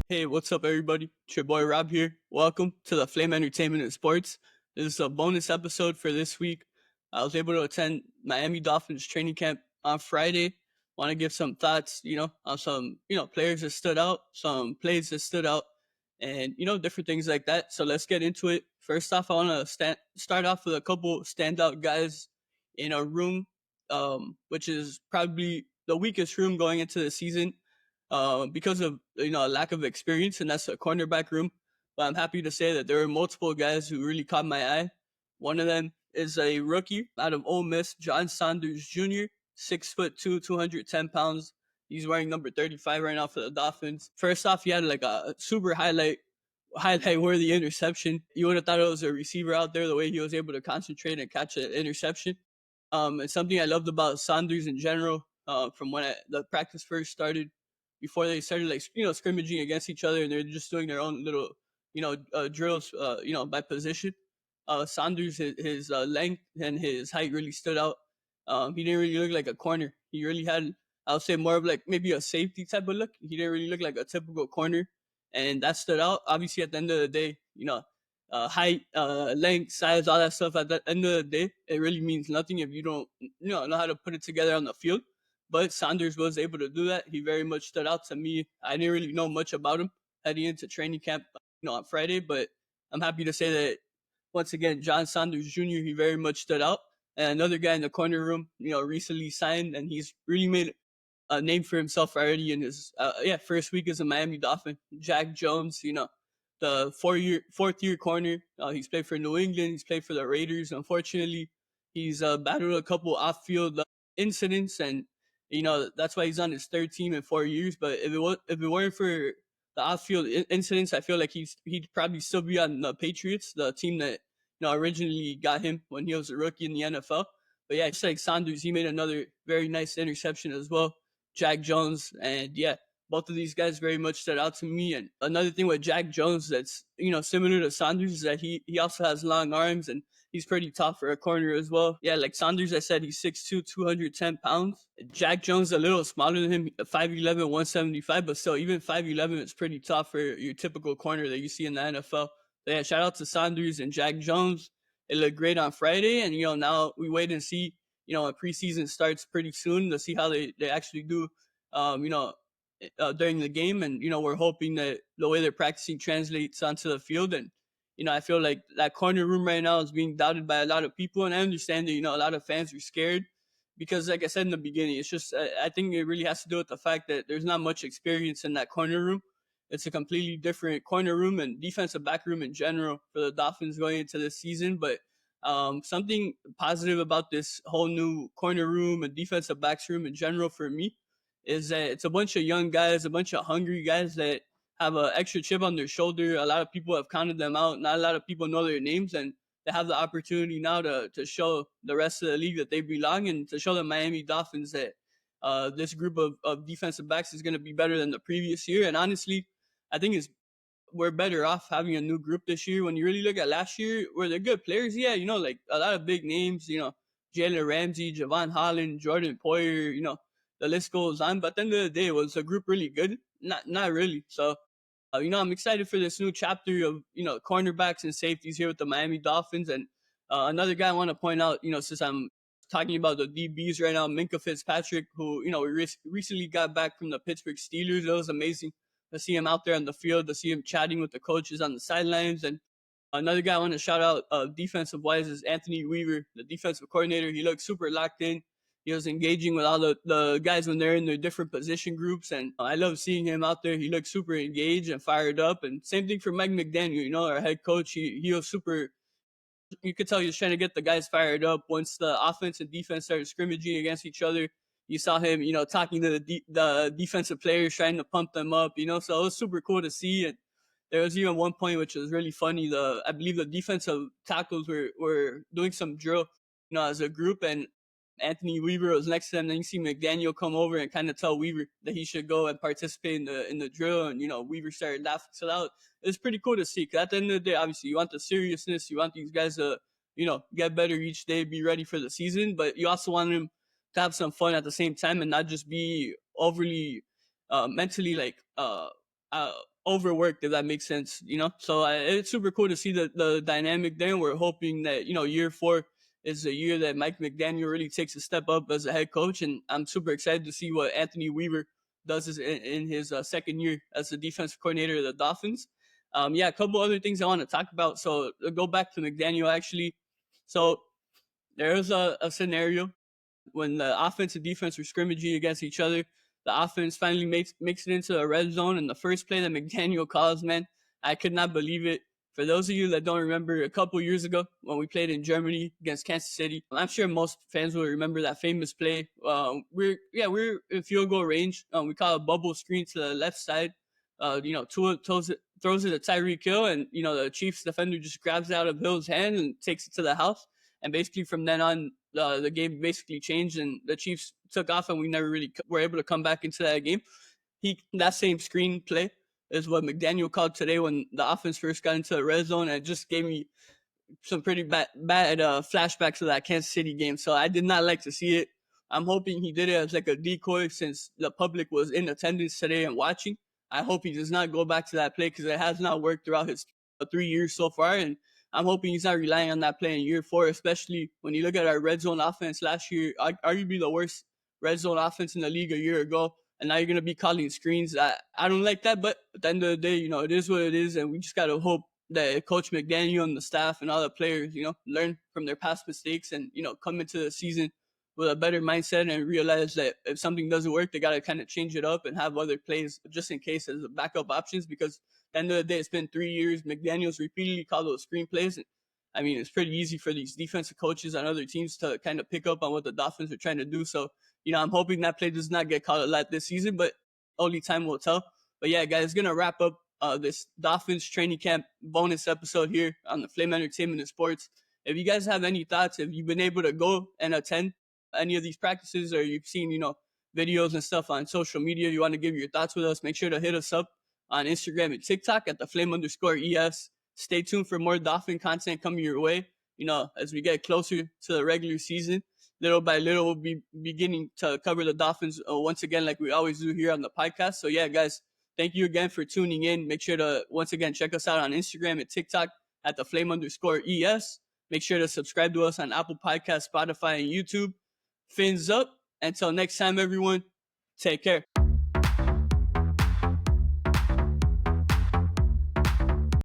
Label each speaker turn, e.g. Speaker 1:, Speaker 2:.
Speaker 1: Hey, what's up, everybody? It's your boy Rob here. Welcome to the Flame Entertainment and Sports. This is a bonus episode for this week. I was able to attend Miami Dolphins training camp on Friday. Want to give some thoughts, on some, players that stood out, some plays that stood out, and different things like that. So let's get into it. First off, I want to start off with a couple standout guys in a room, which is probably the weakest room going into the season because of a lack of experience, and that's a cornerback room. But I'm happy to say that there are multiple guys who really caught my eye. One of them is a rookie out of Ole Miss, John Saunders Jr., 6'2", 210 pounds. He's wearing number 35 right now for the Dolphins. First off, he had like a super highlight worthy interception. You would have thought it was a receiver out there, the way he was able to concentrate and catch an interception. And something I loved about Saunders in general, from when the practice first started, before they started scrimmaging against each other, and they're just doing their own little drills by position. Saunders, his length and his height really stood out. He didn't really look like a corner. He really had, I would say, more of like maybe a safety type of look. He didn't really look like a typical corner, and that stood out. Obviously, at the end of the day, height, length, size, all that stuff. At the end of the day, it really means nothing if you don't know how to put it together on the field. But Saunders was able to do that. He very much stood out to me. I didn't really know much about him heading into training camp, on Friday, but I'm happy to say that once again, John Saunders Jr. He very much stood out. And another guy in the corner room, recently signed, and he's really made a name for himself already in his first week as a Miami Dolphin. Jack Jones, the fourth year corner. He's played for New England. He's played for the Raiders. Unfortunately, he's battled a couple off field incidents, and that's why he's on his third team in 4 years. But if it weren't for the off field incidents, I feel like he'd probably still be on the Patriots, the team that originally got him when he was a rookie in the NFL. But yeah, just like Saunders, he made another very nice interception as well. Jack Jones, and yeah, both of these guys very much stood out to me. And another thing with Jack Jones that's similar to Saunders is that he also has long arms, and he's pretty tough for a corner as well. Yeah, like Saunders, I said, he's 6'2", 210 pounds. Jack Jones a little smaller than him, 5'11", 175, but still, even 5'11", it's pretty tough for your typical corner that you see in the NFL. So yeah, shout out to Saunders and Jack Jones. It looked great on Friday, and now we wait and see. A preseason starts pretty soon to see how they actually do. During the game, and we're hoping that the way they're practicing translates onto the field. And I feel like that corner room right now is being doubted by a lot of people, and I understand that a lot of fans are scared because, like I said in the beginning, it's just I think it really has to do with the fact that there's not much experience in that corner room. It's a completely different corner room and defensive back room in general for the Dolphins going into this season. But something positive about this whole new corner room and defensive backs room in general for me is that it's a bunch of young guys, a bunch of hungry guys that have an extra chip on their shoulder. A lot of people have counted them out. Not a lot of people know their names, and they have the opportunity now to show the rest of the league that they belong, and to show the Miami Dolphins that this group of defensive backs is going to be better than the previous year. And honestly, I think we're better off having a new group this year. When you really look at last year, where they're good players, yeah, like a lot of big names, Jalen Ramsey, Javon Holland, Jordan Poyer, the list goes on. But at the end of the day, was the group really good? Not really. So, I'm excited for this new chapter of, cornerbacks and safeties here with the Miami Dolphins. And another guy I want to point out, since I'm talking about the DBs right now, Minkah Fitzpatrick, who, we recently got back from the Pittsburgh Steelers. It was amazing to see him out there on the field, to see him chatting with the coaches on the sidelines. And another guy I want to shout out defensive wise is Anthony Weaver, the defensive coordinator. He looked super locked in. He was engaging with all the guys when they're in their different position groups. And I love seeing him out there. He looked super engaged and fired up. And same thing for Mike McDaniel, our head coach. He was super, you could tell he was trying to get the guys fired up. Once the offense and defense started scrimmaging against each other, you saw him, talking to the defensive players, trying to pump them up, so it was super cool to see. And there was even one point which was really funny. I believe the defensive tackles were doing some drill, as a group, and Anthony Weaver was next to them. Then you see McDaniel come over and kind of tell Weaver that he should go and participate in the drill, and Weaver started laughing so loud. It's pretty cool to see. Cause at the end of the day, obviously, you want the seriousness. You want these guys to get better each day, be ready for the season, but you also want them to have some fun at the same time and not just be overly mentally like overworked, if that makes sense, So it's super cool to see the dynamic there. And we're hoping that, year 4 is the year that Mike McDaniel really takes a step up as a head coach. And I'm super excited to see what Anthony Weaver does in his second year as the defensive coordinator of the Dolphins. Yeah, a couple other things I want to talk about. So go back to McDaniel, actually. So there was a scenario when the offense and defense were scrimmaging against each other. The offense finally makes it into a red zone, and the first play that McDaniel calls, man, I could not believe it. For those of you that don't remember, a couple years ago when we played in Germany against Kansas City, I'm sure most fans will remember that famous play. We're in field goal range. We call a bubble screen to the left side. Tua throws it to Tyreek Hill, and the Chiefs defender just grabs it out of Hill's hand and takes it to the house. And basically from then on, the game basically changed, and the Chiefs took off, and we never really were able to come back into that game. That same screen play is what McDaniel called today when the offense first got into the red zone, and it just gave me some pretty bad flashbacks of that Kansas City game. So I did not like to see it. I'm hoping he did it as like a decoy since the public was in attendance today and watching. I hope he does not go back to that play because it has not worked throughout his 3 years so far. And I'm hoping he's not relying on that play in year 4, especially when you look at our red zone offense last year, arguably the worst red zone offense in the league a year ago. And now you're going to be calling screens. I don't like that, but at the end of the day, it is what it is. And we just got to hope that Coach McDaniel and the staff and all the players, learn from their past mistakes and, come into the season with a better mindset and realize that if something doesn't work, they got to kind of change it up and have other plays just in case as backup options. Because at the end of the day, it's been 3 years. McDaniel's repeatedly called those screenplays. I mean, it's pretty easy for these defensive coaches on other teams to kind of pick up on what the Dolphins are trying to do. So, I'm hoping that play does not get called a lot this season, but only time will tell. But yeah, guys, going to wrap up this Dolphins training camp bonus episode here on the Flame Entertainment and Sports. If you guys have any thoughts, if you've been able to go and attend any of these practices, or you've seen, videos and stuff on social media, you want to give your thoughts with us, make sure to hit us up on Instagram and TikTok at the Flame_ES. Stay tuned for more Dolphin content coming your way. As we get closer to the regular season, little by little, we'll be beginning to cover the Dolphins once again, like we always do here on the podcast. So yeah, guys, thank you again for tuning in. Make sure to, once again, check us out on Instagram and TikTok at the Flame_ES. Make sure to subscribe to us on Apple Podcasts, Spotify, and YouTube. Fins up. Until next time, everyone, take care.